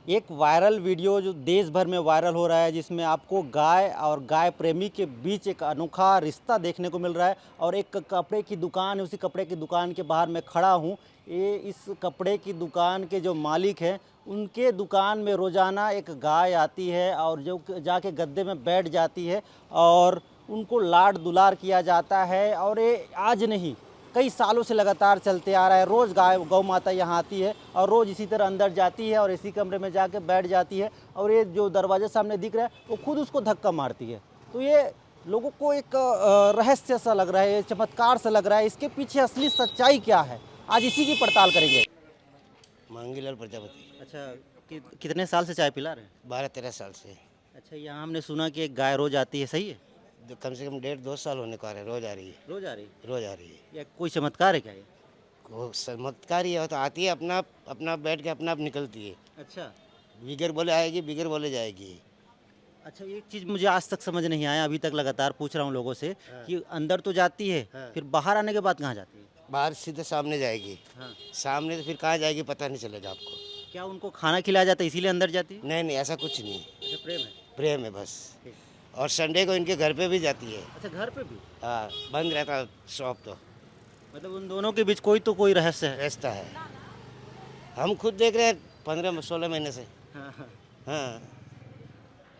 एक viral video जो देश भर में वायरल हो रहा है, जिसमें आपको गाय और गाय प्रेमी के बीच एक अनोखा रिश्ता देखने को मिल रहा है। और एक कपड़े की दुकान है, उसी कपड़े की दुकान के बाहर मैं खड़ा हूँ। ये इस कपड़े की दुकान के जो मालिक हैं, उनके दुकान में रोज़ाना एक गाय आती है और जो जाके गद्दे में बैठ जाती है और उनको लाड दुलार किया जाता है। और ये आज नहीं, कई सालों से लगातार चलते आ रहा है। रोज़ गाय गौ माता यहाँ आती है और रोज़ इसी तरह अंदर जाती है और इसी कमरे में जाके बैठ जाती है। और ये जो दरवाजे सामने दिख रहा है, वो खुद उसको धक्का मारती है। तो ये लोगों को एक रहस्य सा लग रहा है, चमत्कार सा लग रहा है। इसके पीछे असली सच्चाई क्या है, आज इसी की पड़ताल करेंगे। मांगीलाल प्रजापति। अच्छा, कितने साल से चाय पिला रहे हैं? 12-13 साल से। अच्छा, यहाँ हमने सुना कि एक गाय रोज़ आती है, सही है? कम से कम 1.5-2 साल होने को आ रहे, रोज आ रही है। रोज़ आ रही है? रोज आ रही है। या कोई चमत्कार है क्या ये? वो चमत्कार ही है, तो आती है अपना अपना बैठ के अपना आप निकलती है। अच्छा। बिगर बोले आएगी, बिगर बोले जाएगी। अच्छा, एक चीज़ मुझे आज तक समझ नहीं आया, अभी तक लगातार पूछ रहा हूँ लोगों से कि अंदर तो जाती है, हाँ। फिर बाहर आने के बाद कहाँ जाती है? बाहर सीधे सामने जाएगी। हाँ। सामने तो फिर कहाँ जाएगी पता नहीं चलेगा आपको। क्या उनको खाना खिलाया जाता है इसीलिए अंदर जाती है? नहीं नहीं, ऐसा कुछ नहीं। अच्छा, प्रेम है। प्रेम है बस। ठीक। और संडे को इनके घर पे भी जाती है। अच्छा, घर पे भी? हाँ, बंद रहता शॉप तो। मतलब उन दोनों के बीच कोई तो कोई रहस्य है। व्यस्त है। हम खुद देख रहे हैं 15-16 महीने से। हाँ हाँ। हाँ,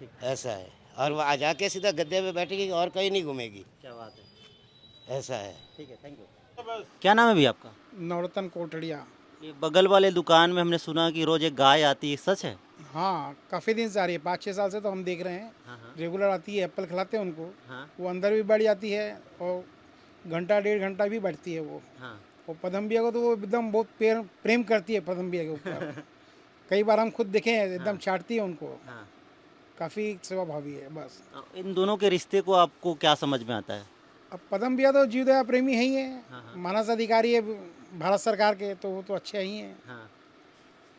ठीक। ऐसा है। और वो आ जाके सीधा गद्दे पे बैठेगी और कहीं नहीं घूमेगी। क्या बात है। ऐसा है। ठीक है, थैंक यू। क्या नाम है भी आपका? नौरतन कोटड़िया। ये बगल वाले दुकान में हमने सुना कि रोज एक गाय आती है, सच है? हाँ, काफ़ी दिन से आ रही है, 5-6 साल से तो हम देख रहे हैं। हाँ हाँ। रेगुलर आती है, एप्पल खिलाते हैं उनको। हाँ वो अंदर भी बैठ जाती है और घंटा 1.5 घंटा भी बैठती है वो। हाँ। और पदम्बिया को तो वो एकदम बहुत प्रेम करती है पदम्बिया के ऊपर। कई बार हम खुद देखे हैं, एकदम चाटती है उनको। हाँ। काफ़ी सेवा भावी है बस। इन दोनों के रिश्ते को आपको क्या समझ में आता है? अब पदम्बिया तो जीवदया प्रेमी है ही है, हाँ हाँ। मानस अधिकारी है भारत सरकार के, तो वो तो अच्छे ही हैं। हाँ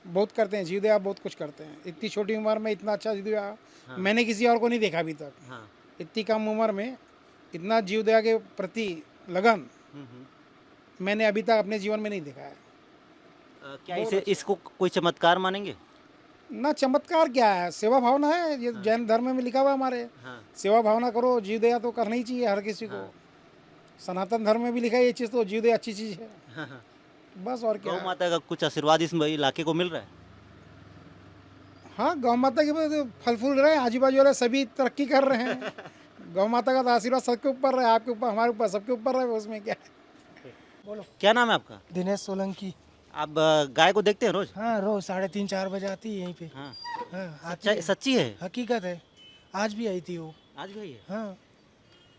बहुत करते हैं जीवदया, बहुत कुछ करते हैं। इतनी छोटी उम्र में इतना अच्छा जीवदया हाँ। मैंने किसी और को नहीं देखा अभी तक। हाँ। इतनी कम उम्र में इतना जीवदया के प्रति लगन मैंने अभी तक अपने जीवन में नहीं देखा है। क्या बहुत इसे इसको कोई चमत्कार मानेंगे? ना चमत्कार क्या है, सेवा भावना है। ये जैन धर्म में लिखा हुआ है हमारे, हाँ सेवा भावना करो, जीवदया तो करना ही चाहिए हर किसी को। हाँ। सनातन धर्म में भी लिखा है ये चीज़, तो जीवदया अच्छी चीज़ है हाँ हाँ। बस। और क्या गौ है? माता का कुछ आशीर्वाद इस इलाके को मिल रहा है? हाँ, गौ माता के तो फल फूल रहे हैं, आजू बाजू वाले सभी तरक्की कर रहे हैं। गौ माता का तो आशीर्वाद सबके ऊपर है, आपके ऊपर, हमारे ऊपर, सबके ऊपर है, उसमें क्या है। बोलो। क्या नाम है आपका? दिनेश सोलंकी। आप गाय को देखते हैं रोज? हाँ, रोज 3:30-4 बजे आती है यहीं पे। हाँ। हाँ, आती है। सच्ची है? हकीकत है, आज भी आई थी वो। आज गई है? हाँ,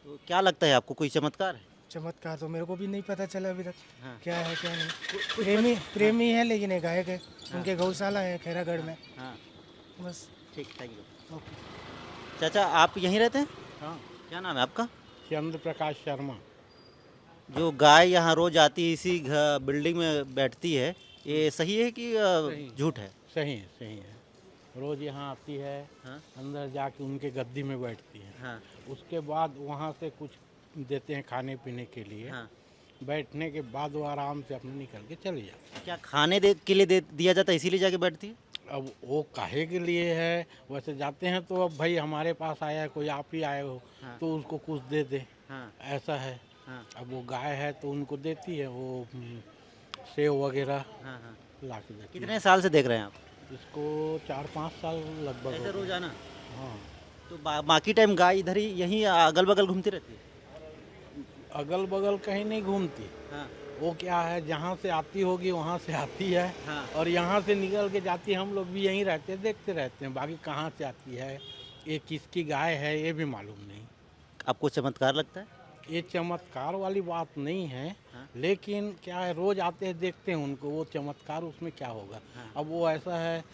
तो क्या लगता है आपको, कोई चमत्कार है? चमत्कार तो मेरे को भी नहीं पता चला अभी तक। हाँ। क्या है क्या नहीं। प्रेमी है, लेकिन एक गायक है। उनके गौशाला है खैरागढ़ में। हाँ। बस। ठीक, थैंक यू। ओके। चाचा, आप यहीं रहते हैं? हाँ, क्या नाम है आपका? चंद्र प्रकाश शर्मा। जो गाय यहाँ रोज आती है, इसी बिल्डिंग में बैठती है, ये सही है कि झूठ है? सही है, सही है। रोज़ यहाँ आती है, हाँ अंदर जाके उनके गद्दी में बैठती है। हाँ उसके बाद वहाँ से कुछ देते हैं खाने पीने के लिए। हाँ। बैठने के बाद वो आराम से अपने निकल के चली जाती है। क्या खाने के लिए दिया जाता है इसीलिए जाके बैठती है? अब वो काहे के लिए है, वैसे जाते हैं तो अब भाई हमारे पास आया है, कोई आप ही आए हो, हाँ। तो उसको कुछ दे दे, हाँ ऐसा है। हाँ अब वो गाय है तो उनको देती है वो सेव वगैरह हाँ हाँ। ला के देती है। कितने साल से देख रहे हैं आप इसको 4-5 साल लगभग ऐसे हो गए। रोजाना? हाँ, तो बाकी टाइम गाय इधर ही यहीं अगल बगल घूमती रहती है? अगल बगल कहीं नहीं घूमती। हाँ वो क्या है, जहाँ से आती होगी वहाँ से आती है हाँ। और यहाँ से निकल के जाती है। हम लोग भी यहीं रहते हैं, देखते रहते हैं। बाकी कहाँ से आती है, ये किसकी गाय है, ये भी मालूम नहीं। आपको चमत्कार लगता है? ये चमत्कार वाली बात नहीं है। हाँ। लेकिन क्या है, रोज़ आते हैं देखते हैं उनको, वो चमत्कार उसमें क्या होगा। हाँ। अब वो ऐसा है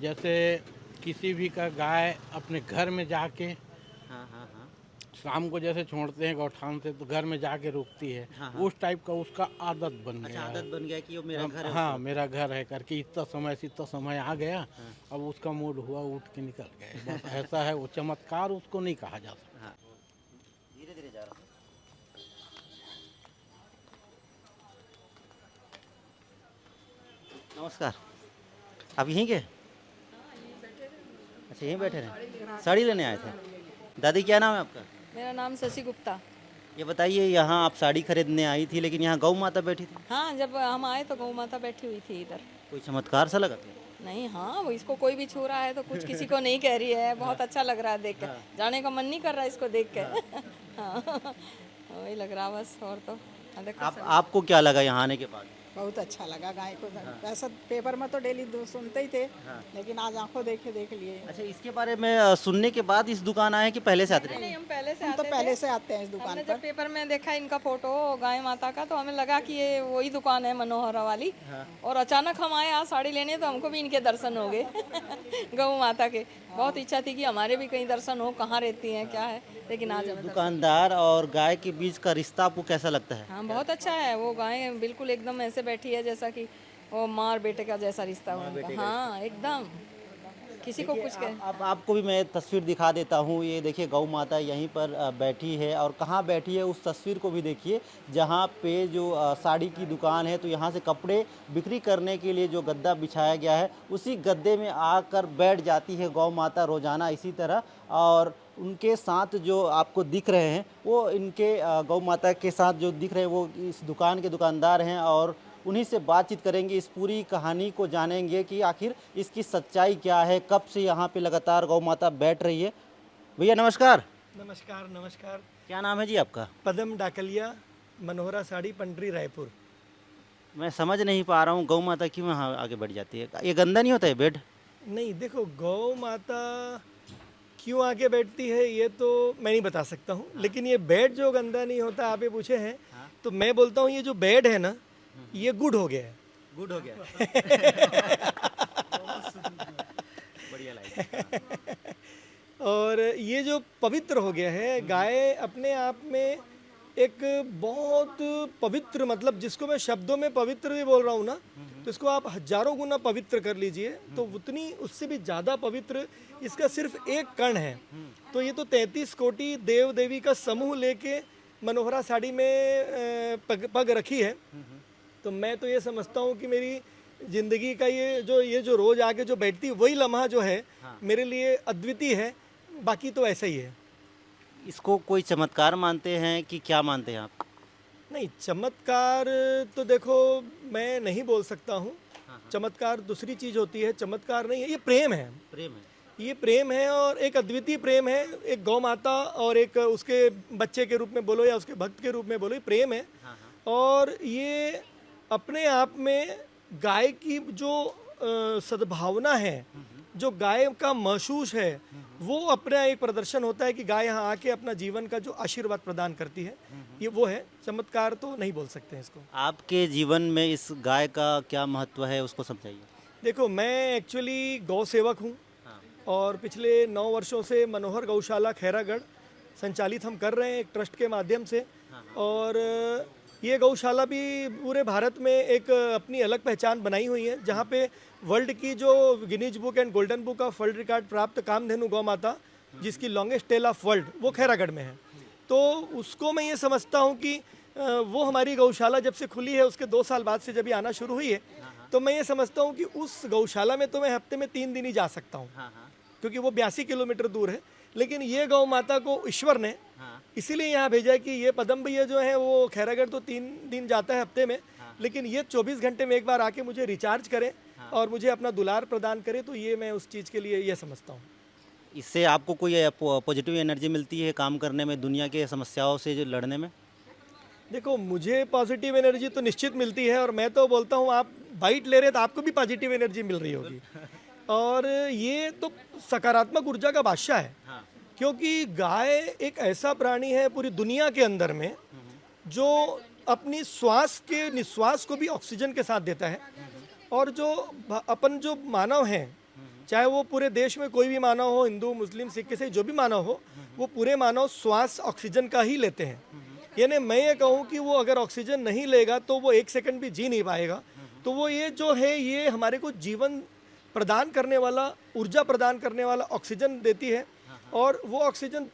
जैसे किसी भी का गाय अपने घर में जाके हाँ हाँ हाँ। शाम को जैसे छोड़ते हैं गौठान से, तो घर में जाके रुकती है। हाँ, हाँ। उस टाइप का उसका आदत बन अच्छा, गया है। आदत बन गया कि वो मेरा घर है। हाँ, मेरा घर है करके इतना समय से इतना समय आ गया। हाँ। अब उसका मूड हुआ, उठ के निकल गए, बस ऐसा है। वो चमत्कार उसको नहीं कहा जा सकता। हाँ। धीरे धीरे जा रहा हूँ। नमस्कार, आप यहीं के? अच्छा यहीं बैठे रहे, साड़ी लेने आए थे। दादी क्या नाम है आपका? मेरा नाम शशि गुप्ता। ये बताइए यहाँ आप साड़ी खरीदने आई थी लेकिन यहाँ गौ माता बैठी थी, हाँ, जब हम आए तो गौ माता बैठी हुई थी इधर। कोई चमत्कार सा लगा था? नहीं, हाँ, वो इसको कोई भी छू रहा है तो कुछ किसी को नहीं कह रही है, बहुत अच्छा लग रहा है देख कर, जाने का मन नहीं कर रहा है इसको देख कर। हाँ, वही लग रहा बस, और तो देखो आपको क्या लगा यहाँ आने के बाद? बहुत अच्छा लगा गाय को। वैसे पेपर में तो डेली सुनते ही थे, लेकिन आज आंखों देखे देख लिए। अच्छा इसके बारे में सुनने के बाद इस दुकान आए कि पहले से आते रहे? नहीं, हम पहले से हम तो आते पहले थे। से आते हैं इस दुकान हमने पर। जब पेपर में देखा इनका फोटो गाय माता का तो हमें लगा कि ये वही दुकान है मनोहरा वाली। और अचानक हम आए यहाँ साड़ी लेने तो हमको भी इनके दर्शन हो गए गौ माता के। बहुत इच्छा थी कि हमारे भी कहीं दर्शन हो, कहाँ रहती हैं क्या है, लेकिन आज हमें दुकानदार और गाय के बीच का रिश्ता आपको कैसा लगता है? हाँ, बहुत अच्छा है। वो गाय बिल्कुल एकदम ऐसे बैठी है जैसा कि वो माँ और बेटे का जैसा रिश्ता हो उनका। हाँ, एकदम किसी को कुछ कहे। अब आपको भी मैं तस्वीर दिखा देता हूँ। ये देखिए गौ माता यहीं पर बैठी है और कहाँ बैठी है उस तस्वीर को भी देखिए, जहाँ पे जो साड़ी की दुकान है तो यहाँ से कपड़े बिक्री करने के लिए जो गद्दा बिछाया गया है उसी गद्दे में आकर बैठ जाती है गौ माता रोजाना इसी तरह। और उनके साथ जो आपको दिख रहे हैं वो इनके गौ माता के साथ जो दिख रहे हैं वो इस दुकान के दुकानदार हैं और उन्हीं से बातचीत करेंगे, इस पूरी कहानी को जानेंगे कि आखिर इसकी सच्चाई क्या है, कब से यहाँ पे लगातार गौ माता बैठ रही है। भैया नमस्कार। नमस्कार नमस्कार। क्या नाम है जी आपका? पदम डाकलिया, मनोहरा साड़ी, पंडरी, रायपुर। मैं समझ नहीं पा रहा हूँ गौ माता क्यों यहाँ आगे बढ़ जाती है? ये गंदा नहीं होता है बेड? नहीं, देखो गौ माता क्यों आगे बैठती है ये तो मैं नहीं बता सकता हूँ, लेकिन ये बेड जो गंदा नहीं होता आप ये पूछे हैं तो मैं बोलता हूँ ये जो बेड है ना ये गुड हो गया है। गुड हो गया। बढ़िया लगा। और ये जो पवित्र हो गया है, गाय अपने आप में एक बहुत पवित्र, मतलब जिसको मैं शब्दों में पवित्र भी बोल रहा हूँ ना तो इसको आप हजारों गुना पवित्र कर लीजिए तो उतनी उससे भी ज़्यादा पवित्र इसका सिर्फ एक कण है। तो ये तो 33 कोटि देव देवी का समूह लेके मनोहरा साड़ी में पग रखी है। तो मैं तो ये समझता हूँ कि मेरी ज़िंदगी का ये जो रोज़ आके जो बैठती वही लम्हा जो है मेरे लिए अद्वितीय है, बाकी तो ऐसा ही है। इसको कोई चमत्कार मानते हैं कि क्या मानते हैं आप? नहीं, चमत्कार तो देखो मैं नहीं बोल सकता हूँ। चमत्कार दूसरी चीज़ होती है, चमत्कार नहीं है, ये प्रेम है। प्रेम है। ये प्रेम है और एक अद्वितीय प्रेम है, एक गौ माता और एक उसके बच्चे के रूप में बोलो या उसके भक्त के रूप में बोलो, ये प्रेम है। और ये अपने आप में गाय की जो सद्भावना है, जो गाय का महसूस है, वो अपना एक प्रदर्शन होता है कि गाय यहाँ आके अपना जीवन का जो आशीर्वाद प्रदान करती है, ये वो है। चमत्कार तो नहीं बोल सकते हैं इसको। आपके जीवन में इस गाय का क्या महत्व है उसको समझाइए। देखो मैं एक्चुअली गौ सेवक हूँ और पिछले 9 वर्षों से मनोहर गौशाला खैरागढ़ संचालित हम कर रहे हैं एक ट्रस्ट के माध्यम से। और ये गौशाला भी पूरे भारत में एक अपनी अलग पहचान बनाई हुई है, जहाँ पे वर्ल्ड की जो Guinness book and golden book of world record प्राप्त कामधेनु गौ माता जिसकी लॉन्गेस्ट टेल ऑफ वर्ल्ड वो खैरागढ़ में है। तो उसको मैं ये समझता हूँ कि वो हमारी गौशाला जब से खुली है उसके 2 साल बाद से जब ये आना शुरू हुई है तो मैं ये समझता हूँ कि उस गौशाला में तो मैं हफ्ते में 3 दिन ही जा सकता हूँ क्योंकि वो 82 किलोमीटर दूर है। लेकिन ये गौ माता को ईश्वर ने इसीलिए यहाँ भेजा है कि ये पदम भैया जो है वो खैरागढ़ तो 3 दिन जाता है हफ्ते में, लेकिन ये 24 घंटे में एक बार आके मुझे रिचार्ज करे और मुझे अपना दुलार प्रदान करे। तो ये मैं उस चीज़ के लिए ये समझता हूँ। इससे आपको कोई पॉजिटिव एनर्जी मिलती है काम करने में, दुनिया के समस्याओं से जो लड़ने में? देखो मुझे पॉजिटिव एनर्जी तो निश्चित मिलती है और मैं तो बोलता हूँ आप बाइट ले रहे तो आपको भी पॉजिटिव एनर्जी मिल रही होगी। और ये तो सकारात्मक ऊर्जा का बादशाह है क्योंकि गाय एक ऐसा प्राणी है पूरी दुनिया के अंदर में जो अपनी श्वास के निश्वास को भी ऑक्सीजन के साथ देता है। और जो अपन जो मानव हैं, चाहे वो पूरे देश में कोई भी मानव हो, हिंदू मुस्लिम सिख ईसाई जो भी मानव हो, वो पूरे मानव श्वास ऑक्सीजन का ही लेते हैं। यानी मैं ये कहूँ कि वो अगर ऑक्सीजन नहीं लेगा तो वो 1 सेकंड भी जी नहीं पाएगा। तो वो ये जो है ये हमारे को जीवन प्रदान करने वाला, ऊर्जा प्रदान करने वाला ऑक्सीजन देती है और वो ऑक्सीजन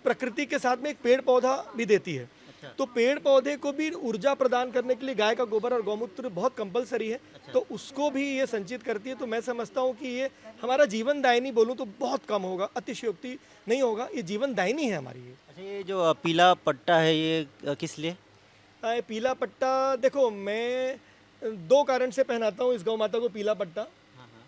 प्रकृति के साथ में एक पेड़ पौधा भी देती है। तो पेड़ पौधे को भी ऊर्जा प्रदान करने के लिए गाय का गोबर और गौमूत्र बहुत कंपलसरी है, तो उसको भी ये संचित करती है। तो मैं समझता हूँ कि ये हमारा जीवन दायिनी बोलूँ तो बहुत कम होगा, अतिशयोक्ति नहीं होगा, ये जीवन दायिनी है हमारी ये। अच्छा, ये जो पीला पट्टा है ये किस लिए? ये पीला पट्टा देखो, मैं 2 कारण से पहनाता हूँ इस गौ माता को पीला पट्टा,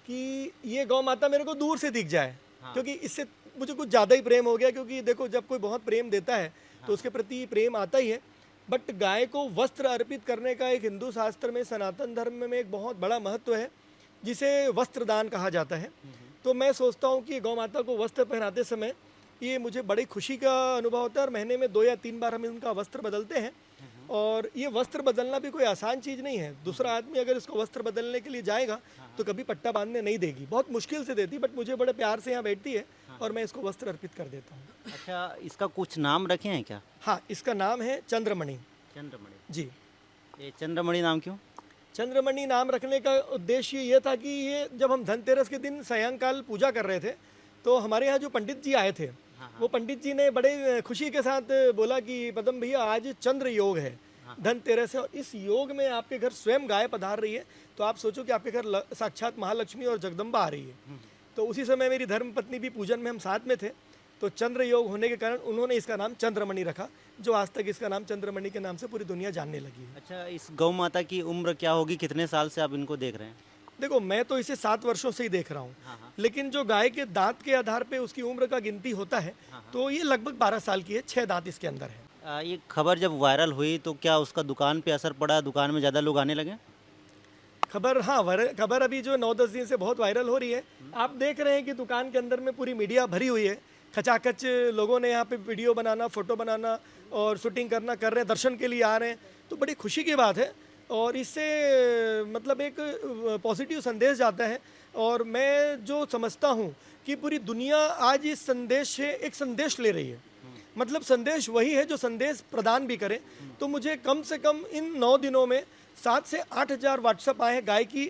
कि ये गौ माता मेरे को दूर से दिख जाए, क्योंकि इससे मुझे कुछ ज़्यादा ही प्रेम हो गया। क्योंकि देखो, जब कोई बहुत प्रेम देता है तो उसके प्रति प्रेम आता ही है। बट गाय को वस्त्र अर्पित करने का एक हिंदू शास्त्र में, सनातन धर्म में एक बहुत बड़ा महत्व है, जिसे वस्त्रदान कहा जाता है। तो मैं सोचता हूँ कि गौ माता को वस्त्र पहनाते समय ये मुझे बड़ी खुशी का अनुभव होता है। और महीने में 2 या 3 बार हम इनका वस्त्र बदलते हैं। और ये वस्त्र बदलना भी कोई आसान चीज़ नहीं है। दूसरा आदमी अगर इसको वस्त्र बदलने के लिए जाएगा तो कभी पट्टा बांधने नहीं देगी, बहुत मुश्किल से देती, बट मुझे बड़े प्यार से यहाँ बैठती है और मैं इसको वस्त्र अर्पित कर देता हूँ। अच्छा, इसका कुछ नाम रखे हैं क्या? हाँ, इसका नाम है चंद्रमणि। चंद्रमणि जी। ये चंद्रमणि नाम क्यों? चंद्रमणि नाम रखने का उद्देश्य ये था कि ये जब हम धनतेरस के दिन सायंकाल पूजा कर रहे थे, तो हमारे यहाँ जो पंडित जी आए थे, वो पंडित जी ने बड़े खुशी के साथ बोला कि पदम भैया आज चंद्र योग है, धनतेरस है, और इस योग में आपके घर स्वयं गाय पधार रही है, तो आप सोचो कि आपके घर साक्षात महालक्ष्मी और जगदम्बा आ रही है। तो उसी समय मेरी धर्मपत्नी भी पूजन में हम साथ में थे, तो चंद्र योग होने के कारण उन्होंने इसका नाम चंद्रमणि रखा, जो आज तक इसका नाम चंद्रमणि के नाम से पूरी दुनिया जानने लगी है। अच्छा, इस गौ माता की उम्र क्या होगी? कितने साल से आप इनको देख रहे हैं? देखो, मैं तो इसे 7 वर्षों से ही देख रहा हूँ, लेकिन जो गाय के दांत के आधार पे उसकी उम्र का गिनती होता है, तो ये लगभग 12 साल की है, 6 दांत इसके अंदर है। ये खबर जब वायरल हुई तो क्या उसका दुकान पे असर पड़ा? दुकान में ज़्यादा लोग आने लगे? खबर, हाँ, खबर अभी जो 9-10 दिन से बहुत वायरल हो रही है। आप देख रहे हैं कि दुकान के अंदर में पूरी मीडिया भरी हुई है, खचाखच लोगों ने यहाँ पे वीडियो बनाना, फोटो बनाना और शूटिंग करना कर रहे हैं, दर्शन के लिए आ रहे हैं, तो बड़ी खुशी की बात है। और इससे मतलब एक पॉजिटिव संदेश जाता है। और मैं जो समझता हूँ कि पूरी दुनिया आज इस संदेश से एक संदेश ले रही है, मतलब संदेश वही है जो संदेश प्रदान भी करे। तो मुझे कम से कम इन 9 दिनों में 7 से 8 हज़ार व्हाट्सएप आए हैं गाय की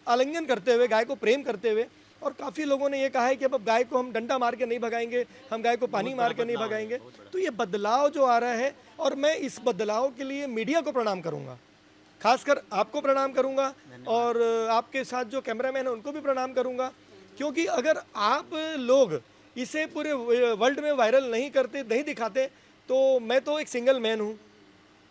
आलिंगन करते हुए, गाय को प्रेम करते हुए। और काफ़ी लोगों ने ये कहा है कि अब गाय को हम डंडा मार के नहीं भगाएंगे, हम गाय को पानी मार के नहीं भगाएंगे। तो ये बदलाव जो आ रहा है, और मैं इस बदलाव के लिए मीडिया को प्रणाम करूँगा, खासकर आपको प्रणाम करूँगा, और आपके साथ जो कैमरामैन है उनको भी प्रणाम करूँगा। क्योंकि अगर आप लोग इसे पूरे वर्ल्ड में वायरल नहीं करते, नहीं दिखाते, तो मैं तो एक सिंगल मैन हूँ।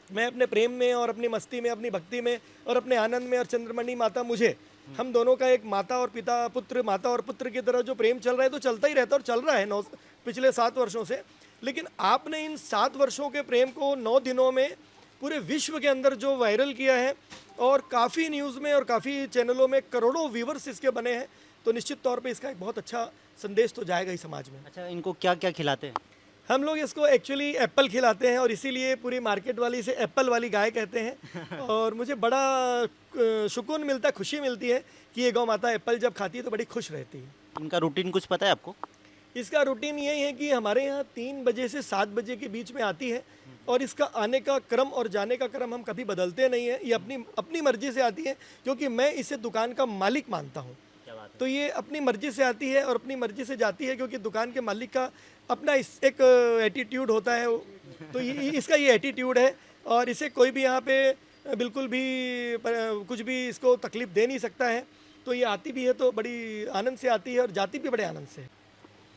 मैं अपने प्रेम में और अपनी मस्ती में, अपनी भक्ति में और अपने आनंद में, और चंद्रमणि माता मुझे, हम दोनों का एक माता और पिता, पुत्र, माता और पुत्र की तरह जो प्रेम चल रहा है, तो चलता ही रहता और चल रहा है पिछले 7 वर्षों से। लेकिन आपने इन 7 वर्षों के प्रेम को 9 दिनों में पूरे विश्व के अंदर जो वायरल किया है, और काफ़ी न्यूज़ में और काफ़ी चैनलों में करोड़ों व्यूवर्स इसके बने हैं, तो निश्चित तौर पे इसका एक बहुत अच्छा संदेश तो जाएगा ही समाज में। अच्छा, इनको क्या क्या खिलाते हैं? हम लोग इसको एक्चुअली एप्पल खिलाते हैं, और इसीलिए पूरी मार्केट वाली इसे एप्पल वाली गाय कहते हैं। और मुझे बड़ा सुकून मिलता है, खुशी मिलती है कि ये गौ माता एप्पल जब खाती है तो बड़ी खुश रहती है। इनका रूटीन कुछ पता है आपको? इसका रूटीन यही है कि हमारे यहाँ 3 बजे से 7 बजे के बीच में आती है, और इसका आने का क्रम और जाने का क्रम हम कभी बदलते नहीं है। ये अपनी मर्जी से आती है, क्योंकि मैं इसे दुकान का मालिक मानता हूँ। तो ये अपनी मर्जी से आती है और अपनी मर्जी से जाती है, क्योंकि दुकान के मालिक का अपना एक एटीट्यूड होता है। तो इसका ये एटीट्यूड है, और इसे कोई भी यहाँ पे बिल्कुल भी कुछ भी इसको तकलीफ दे नहीं सकता है। तो ये आती भी है तो बड़ी आनंद से आती है, और जाती भी बड़े आनंद से।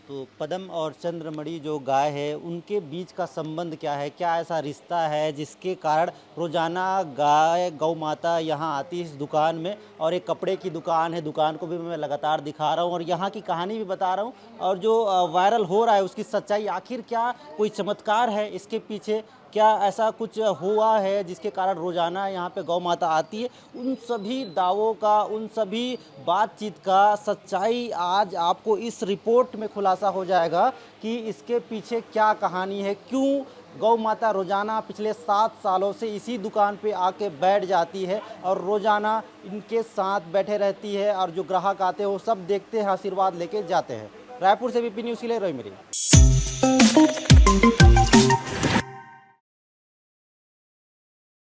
तो पदम और चंद्रमणि जो गाय है, उनके बीच का संबंध क्या है? क्या ऐसा रिश्ता है जिसके कारण रोज़ाना गाय गौ माता यहाँ आती है इस दुकान में? और एक कपड़े की दुकान है, दुकान को भी मैं लगातार दिखा रहा हूँ और यहाँ की कहानी भी बता रहा हूँ, और जो वायरल हो रहा है उसकी सच्चाई आखिर क्या, कोई चमत्कार है इसके पीछे, क्या ऐसा कुछ हुआ है जिसके कारण रोज़ाना यहाँ पे गौ माता आती है? उन सभी दावों का, उन सभी बातचीत का सच्चाई आज आपको इस रिपोर्ट में खुलासा हो जाएगा कि इसके पीछे क्या कहानी है, क्यों गौ माता रोज़ाना पिछले 7 सालों से इसी दुकान पे आके बैठ जाती है और रोज़ाना इनके साथ बैठे रहती है, और जो ग्राहक आते हैं वो सब देखते हैं, आशीर्वाद लेके जाते हैं। रायपुर से बीपी न्यूज़ के लिए रोई मेरी।